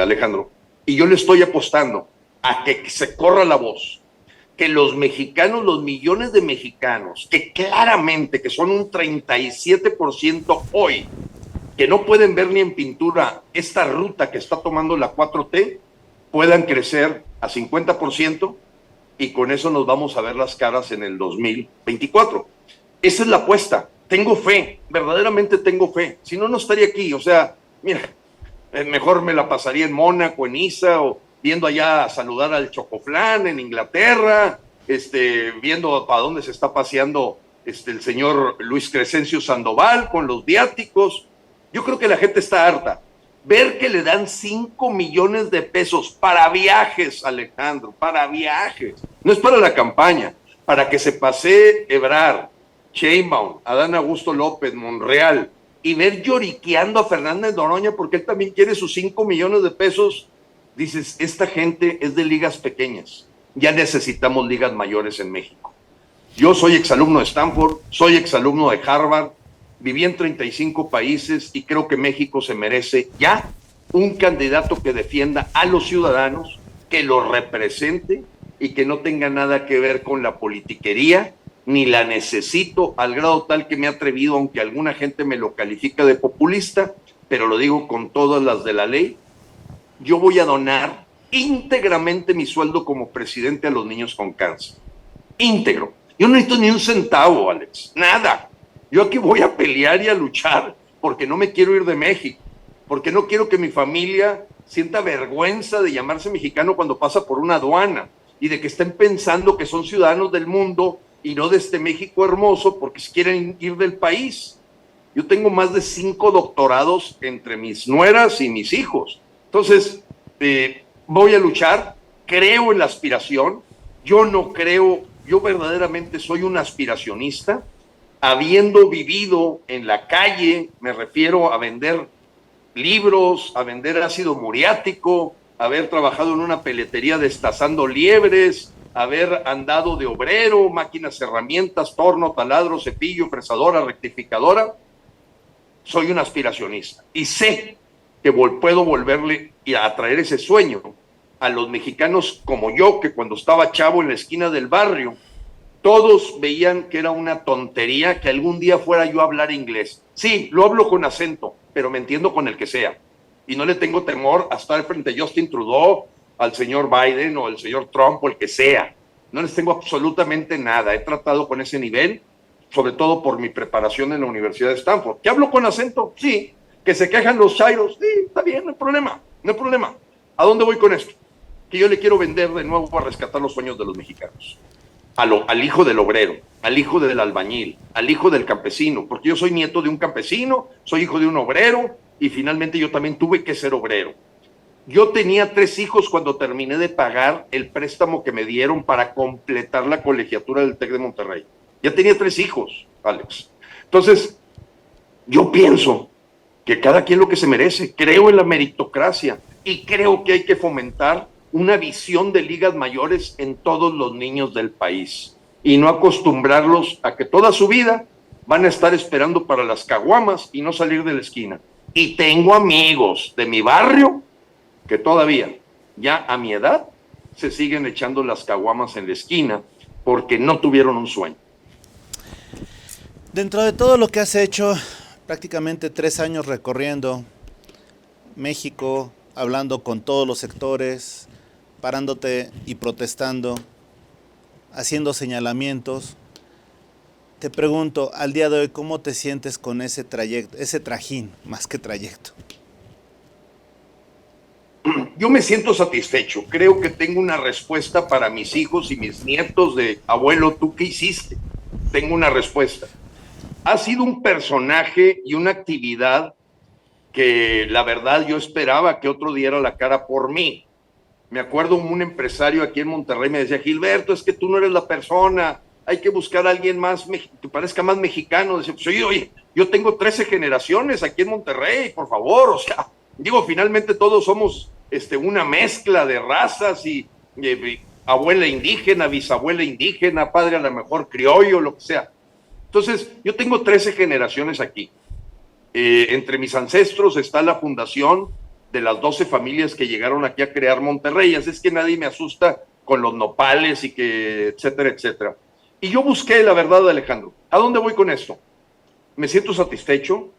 S2: Alejandro? Y yo le estoy apostando a que se corra la voz, que los mexicanos, los millones de mexicanos, que claramente que son un 37% hoy, que no pueden ver ni en pintura esta ruta que está tomando la 4T, puedan crecer a 50%, y con eso nos vamos a ver las caras en el 2024. Esa es la apuesta. Tengo fe, verdaderamente tengo fe. Si no, no estaría aquí. O sea, mira, mejor me la pasaría en Mónaco, en Niza, o viendo allá a saludar al Chocoflán en Inglaterra, viendo para dónde se está paseando el señor Luis Crescencio Sandoval con los viáticos. Yo creo que la gente está harta. Ver que le dan 5 millones de pesos para viajes, Alejandro, para viajes. No es para la campaña, para que se pasee Ebrard, Sheinbaum, Adán Augusto López, Monreal, y ver lloriqueando a Fernández Noroña porque él también quiere sus 5 millones de pesos, dices, esta gente es de ligas pequeñas, ya necesitamos ligas mayores en México. Yo soy exalumno de Stanford, soy exalumno de Harvard, viví en 35 países y creo que México se merece ya un candidato que defienda a los ciudadanos, que los represente y que no tenga nada que ver con la politiquería, ni la necesito al grado tal que me he atrevido, aunque alguna gente me lo califica de populista, pero lo digo con todas las de la ley, yo voy a donar íntegramente mi sueldo como presidente a los niños con cáncer. Íntegro. Yo no necesito ni un centavo, Alex, nada. Yo aquí voy a pelear y a luchar porque no me quiero ir de México, porque no quiero que mi familia sienta vergüenza de llamarse mexicano cuando pasa por una aduana y de que estén pensando que son ciudadanos del mundo y no de este México hermoso porque se quieren ir del país. Yo tengo más de 5 doctorados entre mis nueras y mis hijos. Entonces, voy a luchar, creo en la aspiración, yo verdaderamente soy un aspiracionista, habiendo vivido en la calle, me refiero a vender libros, a vender ácido muriático, haber trabajado en una peletería destazando liebres, haber andado de obrero, máquinas, herramientas, torno, taladro, cepillo, fresadora, rectificadora. Soy un aspiracionista y sé que puedo volverle a traer ese sueño a los mexicanos como yo, que cuando estaba chavo en la esquina del barrio, todos veían que era una tontería que algún día fuera yo a hablar inglés. Sí, lo hablo con acento, pero me entiendo con el que sea. Y no le tengo temor a estar frente a Justin Trudeau, al señor Biden o al señor Trump o el que sea. No les tengo absolutamente nada. He tratado con ese nivel, sobre todo por mi preparación en la Universidad de Stanford. ¿Que hablo con acento? Sí. ¿Que se quejan los chairos? Sí, está bien, no hay problema, no hay problema. ¿A dónde voy con esto? Que yo le quiero vender de nuevo a rescatar los sueños de los mexicanos. Al hijo del obrero, al hijo del albañil, al hijo del campesino, porque yo soy nieto de un campesino, soy hijo de un obrero y finalmente yo también tuve que ser obrero. Yo tenía 3 hijos cuando terminé de pagar el préstamo que me dieron para completar la colegiatura del TEC de Monterrey. Ya tenía 3 hijos, Alex. Entonces, yo pienso que cada quien lo que se merece, creo en la meritocracia y creo que hay que fomentar una visión de ligas mayores en todos los niños del país y no acostumbrarlos a que toda su vida van a estar esperando para las caguamas y no salir de la esquina. Y tengo amigos de mi barrio que todavía, ya a mi edad, se siguen echando las caguamas en la esquina porque no tuvieron un sueño.
S1: Dentro de todo lo que has hecho, prácticamente 3 años recorriendo México, hablando con todos los sectores, parándote y protestando, haciendo señalamientos. Te pregunto, al día de hoy, ¿cómo te sientes con ese trayecto, ese trajín, más que trayecto?
S2: Yo me siento satisfecho. Creo que tengo una respuesta para mis hijos y mis nietos de abuelo, ¿tú qué hiciste? Tengo una respuesta. Ha sido un personaje y una actividad que la verdad yo esperaba que otro diera la cara por mí. Me acuerdo un empresario aquí en Monterrey me decía, Gilberto, es que tú no eres la persona, hay que buscar a alguien más que parezca más mexicano. Decía, pues, oye, yo tengo 13 generaciones aquí en Monterrey, por favor, o sea, digo, finalmente todos somos una mezcla de razas y abuela indígena, bisabuela indígena, padre a lo mejor criollo, lo que sea. Entonces, yo tengo 13 generaciones aquí. Entre mis ancestros está la fundación de las 12 familias que llegaron aquí a crear Monterrey, así es que nadie me asusta con los nopales y que etcétera, etcétera. Y yo busqué la verdad, Alejandro. ¿A dónde voy con esto? Me siento satisfecho.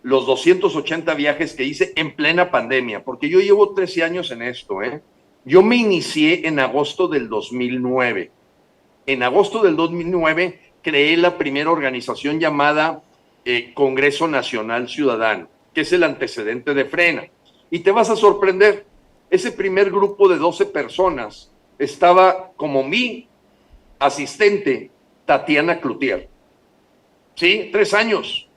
S2: Los 280 viajes que hice en plena pandemia, porque yo llevo 13 años en esto, ¿eh? Yo me inicié en agosto del 2009. En agosto del 2009 creé la primera organización llamada Congreso Nacional Ciudadano, que es el antecedente de Frena. Y te vas a sorprender, ese primer grupo de 12 personas estaba como mi asistente Tatiana Cloutier. Sí, 3 años,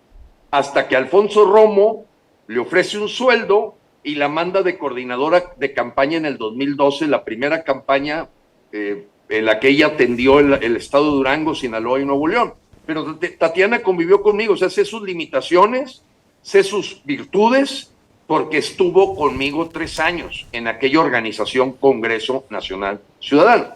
S2: hasta que Alfonso Romo le ofrece un sueldo y la manda de coordinadora de campaña en el 2012, la primera campaña en la que ella atendió el estado de Durango, Sinaloa y Nuevo León. pero Tatiana convivió conmigo, o sea, sé sus limitaciones, sé sus virtudes, porque estuvo conmigo 3 años en aquella organización Congreso Nacional Ciudadano.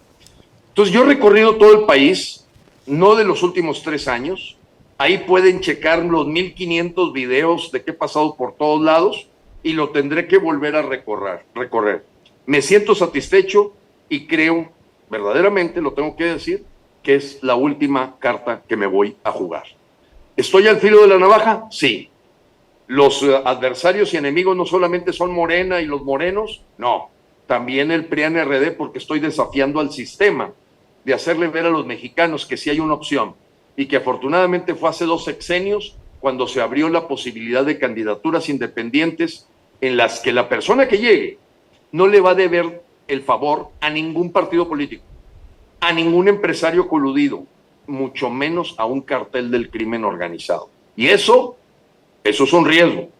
S2: Entonces yo he recorrido todo el país, no de los últimos 3 años, ahí pueden checar los 1500 videos de que he pasado por todos lados y lo tendré que volver a recorrer. Me siento satisfecho y creo, verdaderamente, lo tengo que decir, que es la última carta que me voy a jugar. ¿Estoy al filo de la navaja? Sí. ¿Los adversarios y enemigos no solamente son Morena y los morenos? No, también el PRI-PAN-RD, porque estoy desafiando al sistema de hacerle ver a los mexicanos que sí hay una opción y que afortunadamente fue hace 2 sexenios cuando se abrió la posibilidad de candidaturas independientes en las que la persona que llegue no le va a deber el favor a ningún partido político, a ningún empresario coludido, mucho menos a un cartel del crimen organizado. Y eso es un riesgo,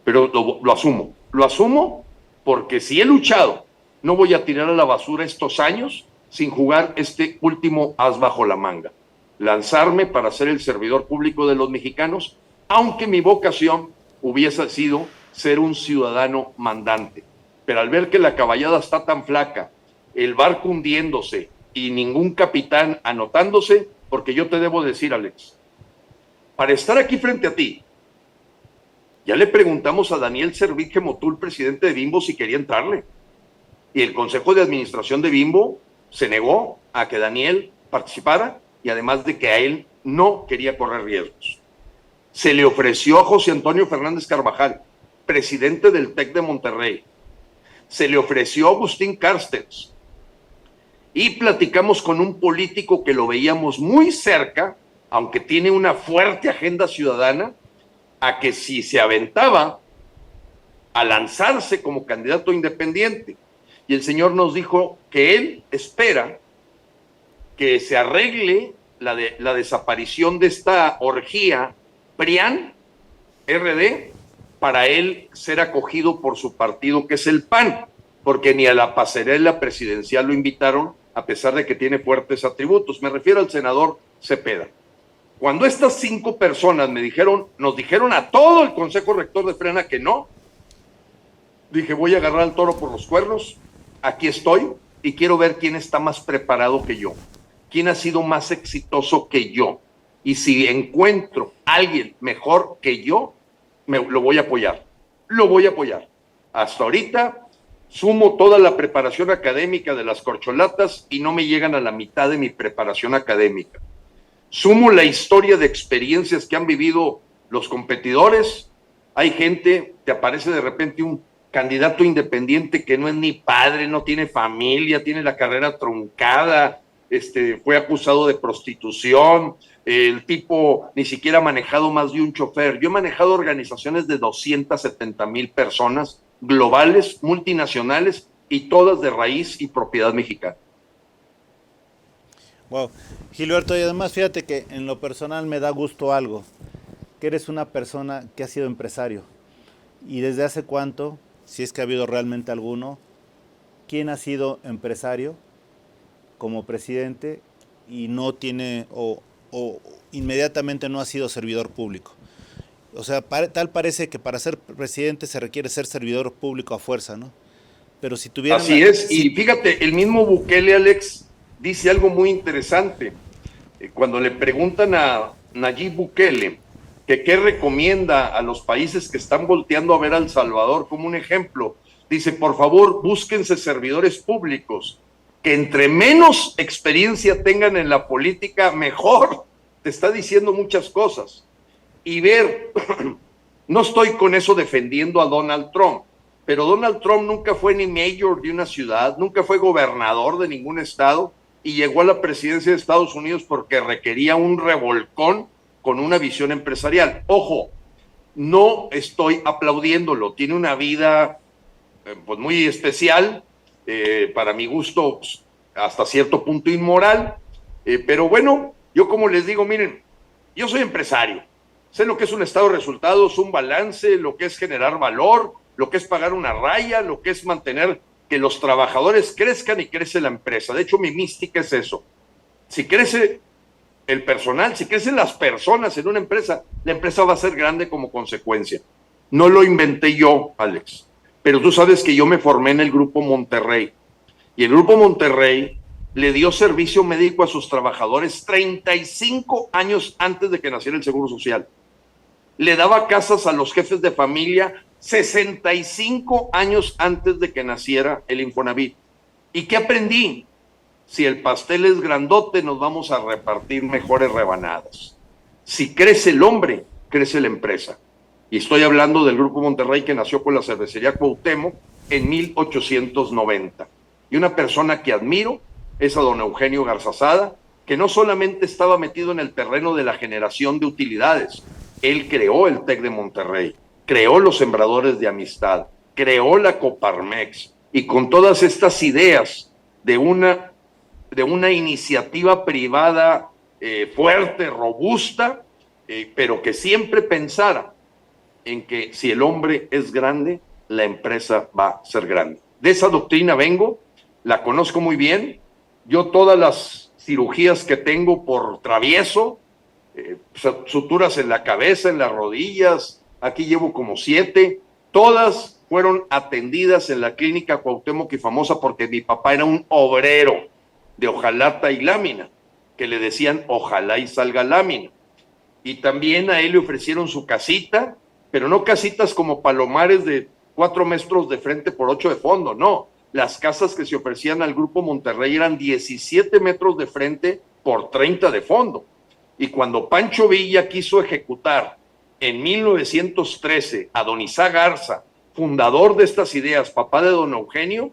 S2: pero lo asumo porque si he luchado, no voy a tirar a la basura estos años sin jugar este último as bajo la manga, lanzarme para ser el servidor público de los mexicanos, aunque mi vocación hubiese sido ser un ciudadano mandante. Pero al ver que la caballada está tan flaca, el barco hundiéndose y ningún capitán anotándose, porque yo te debo decir, Alex, para estar aquí frente a ti, ya le preguntamos a Daniel Servitje Motul, presidente de Bimbo, si quería entrarle. Y el Consejo de Administración de Bimbo se negó a que Daniel participara y además de que a él no quería correr riesgos. Se le ofreció a José Antonio Fernández Carvajal, presidente del TEC de Monterrey. Se le ofreció a Agustín Carstens. Y platicamos con un político que lo veíamos muy cerca, aunque tiene una fuerte agenda ciudadana, a que si se aventaba a lanzarse como candidato independiente. Y el señor nos dijo que él espera que se arregle la desaparición de esta orgía PRIAN-RD para él ser acogido por su partido, que es el PAN, porque ni a la pasarela presidencial lo invitaron, a pesar de que tiene fuertes atributos. Me refiero al senador Cepeda. Cuando estas 5 personas nos dijeron a todo el Consejo Rector de Frena que no, dije, voy a agarrar al toro por los cuernos, aquí estoy y quiero ver quién está más preparado que yo, quién ha sido más exitoso que yo. Y si encuentro a alguien mejor que yo, lo voy a apoyar. Lo voy a apoyar. Hasta ahorita sumo toda la preparación académica de las corcholatas y no me llegan a la mitad de mi preparación académica. Sumo la historia de experiencias que han vivido los competidores. Hay gente, te aparece de repente un candidato independiente que no es ni padre, no tiene familia, tiene la carrera truncada, fue acusado de prostitución, el tipo ni siquiera ha manejado más de un chofer. Yo he manejado organizaciones de 270,000 personas, globales, multinacionales, y todas de raíz y propiedad mexicana.
S1: Wow, Gilberto, y además fíjate que en lo personal me da gusto algo, que eres una persona que ha sido empresario. ¿Y desde hace cuánto, si es que ha habido realmente alguno, quién ha sido empresario como presidente y no tiene o inmediatamente no ha sido servidor público? O sea, tal parece que para ser presidente se requiere ser servidor público a fuerza, ¿no? Pero si tuvieran...
S2: Así es, y fíjate, el mismo Bukele, Alex, dice algo muy interesante. Cuando le preguntan a Nayib Bukele que qué recomienda a los países que están volteando a ver a El Salvador como un ejemplo, dice, por favor, búsquense servidores públicos, que entre menos experiencia tengan en la política, mejor. Te está diciendo muchas cosas. Y ver, no estoy con eso defendiendo a Donald Trump, pero Donald Trump nunca fue ni mayor de una ciudad, nunca fue gobernador de ningún estado, y llegó a la presidencia de Estados Unidos porque requería un revolcón con una visión empresarial. Ojo, no estoy aplaudiéndolo, tiene una vida pues muy especial, para mi gusto pues, hasta cierto punto inmoral, pero bueno, yo como les digo, miren, yo soy empresario, sé lo que es un estado de resultados, un balance, lo que es generar valor, lo que es pagar una raya, lo que es mantener que los trabajadores crezcan y crece la empresa. De hecho, mi mística es eso. Si crece el personal, si crecen las personas en una empresa, la empresa va a ser grande como consecuencia. No lo inventé yo, Alex, pero tú sabes que yo me formé en el Grupo Monterrey, y el Grupo Monterrey le dio servicio médico a sus trabajadores 35 años antes de que naciera el Seguro Social. Le daba casas a los jefes de familia 65 años antes de que naciera el Infonavit. ¿Y qué aprendí? Si el pastel es grandote, nos vamos a repartir mejores rebanadas. Si crece el hombre, crece la empresa. Y estoy hablando del Grupo Monterrey, que nació con la cervecería Cuauhtémoc en 1890. Y una persona que admiro es a don Eugenio Garzazada, que no solamente estaba metido en el terreno de la generación de utilidades, él creó el TEC de Monterrey, creó los Sembradores de Amistad, creó la Coparmex, y con todas estas ideas de una iniciativa privada fuerte, robusta, pero que siempre pensara en que si el hombre es grande, la empresa va a ser grande. De esa doctrina vengo, la conozco muy bien. Yo todas las cirugías que tengo por travieso, suturas en la cabeza, en las rodillas, aquí llevo como 7, todas fueron atendidas en la clínica Cuauhtémoc, y famosa porque mi papá era un obrero de hojalata y lámina, que le decían ojalá y salga lámina. Y también a él le ofrecieron su casita, pero no casitas como Palomares de 4 metros de frente por 8 de fondo, no. Las casas que se ofrecían al Grupo Monterrey eran 17 metros de frente por 30 de fondo. Y cuando Pancho Villa quiso ejecutar en 1913 a don Isaac Garza, fundador de estas ideas, papá de don Eugenio,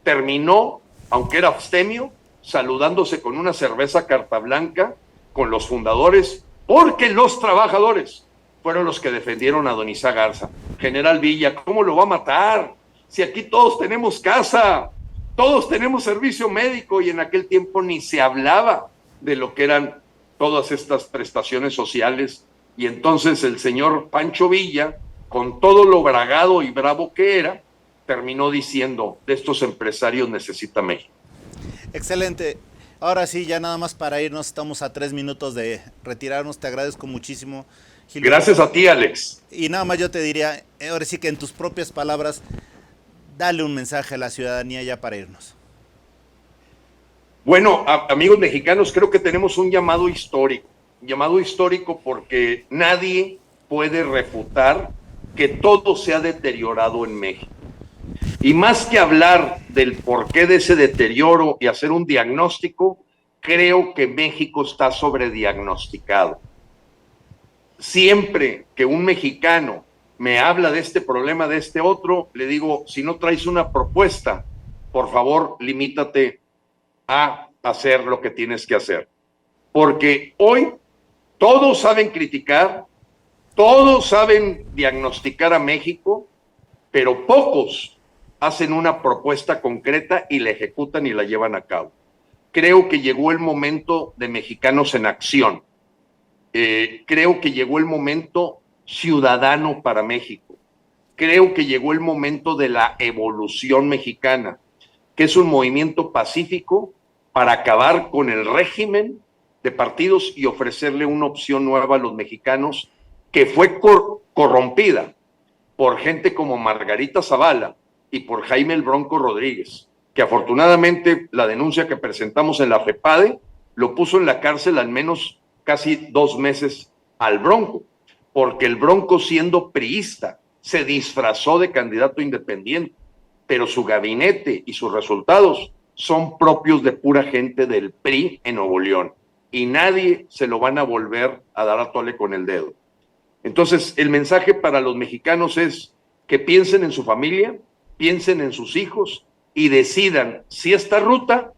S2: terminó, aunque era abstemio, saludándose con una cerveza carta blanca con los fundadores, porque los trabajadores fueron los que defendieron a don Isaac Garza. General Villa, ¿cómo lo va a matar? Si aquí todos tenemos casa, todos tenemos servicio médico, y en aquel tiempo ni se hablaba de lo que eran todas estas prestaciones sociales. Y entonces el señor Pancho Villa, con todo lo bragado y bravo que era, terminó diciendo: de estos empresarios necesita México.
S1: Excelente. Ahora sí, ya nada más para irnos, estamos a 3 minutos de retirarnos. Te agradezco muchísimo, Gilberto.
S2: Gracias a ti, Alex.
S1: Y nada más yo te diría, ahora sí que en tus propias palabras, dale un mensaje a la ciudadanía ya para irnos.
S2: Bueno, amigos mexicanos, creo que tenemos un llamado histórico porque nadie puede refutar que todo se ha deteriorado en México. Y más que hablar del porqué de ese deterioro y hacer un diagnóstico, creo que México está sobrediagnosticado. Siempre que un mexicano me habla de este problema, de este otro, le digo: si no traes una propuesta, por favor, limítate a hacer lo que tienes que hacer. Porque hoy todos saben criticar, todos saben diagnosticar a México, pero pocos hacen una propuesta concreta y la ejecutan y la llevan a cabo. Creo que llegó el momento de mexicanos en acción. Creo que llegó el momento ciudadano para México. Creo que llegó el momento de la evolución mexicana, que es un movimiento pacífico para acabar con el régimen de partidos y ofrecerle una opción nueva a los mexicanos, que fue corrompida por gente como Margarita Zavala y por Jaime el Bronco Rodríguez, que afortunadamente la denuncia que presentamos en la FEPADE lo puso en la cárcel al menos casi 2 meses al Bronco, porque el Bronco, siendo priista, se disfrazó de candidato independiente, pero su gabinete y sus resultados son propios de pura gente del PRI en Nuevo León, y nadie se lo van a volver a dar a tole con el dedo. Entonces, el mensaje para los mexicanos es que piensen en su familia, piensen en sus hijos y decidan si esta ruta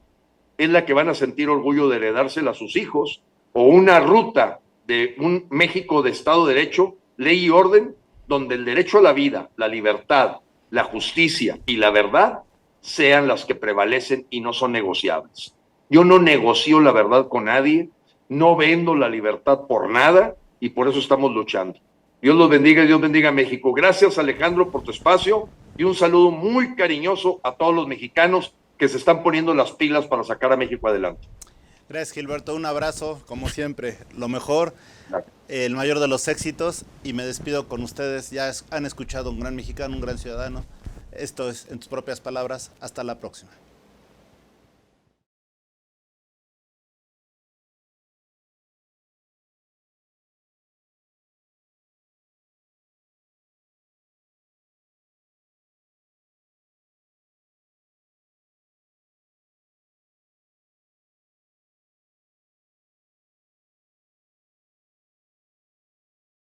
S2: es la que van a sentir orgullo de heredársela a sus hijos, o una ruta de un México de Estado de Derecho, ley y orden, donde el derecho a la vida, la libertad, la justicia y la verdad sean las que prevalecen y no son negociables. Yo no negocio la verdad con nadie, no vendo la libertad por nada, y por eso estamos luchando. Dios los bendiga y Dios bendiga a México. Gracias, Alejandro, por tu espacio, y un saludo muy cariñoso a todos los mexicanos que se están poniendo las pilas para sacar a México adelante.
S1: Gracias, Gilberto. Un abrazo, como siempre. Lo mejor, el mayor de los éxitos. Y me despido con ustedes. Ya han escuchado un gran mexicano, un gran ciudadano. Esto es En tus propias palabras. Hasta la próxima.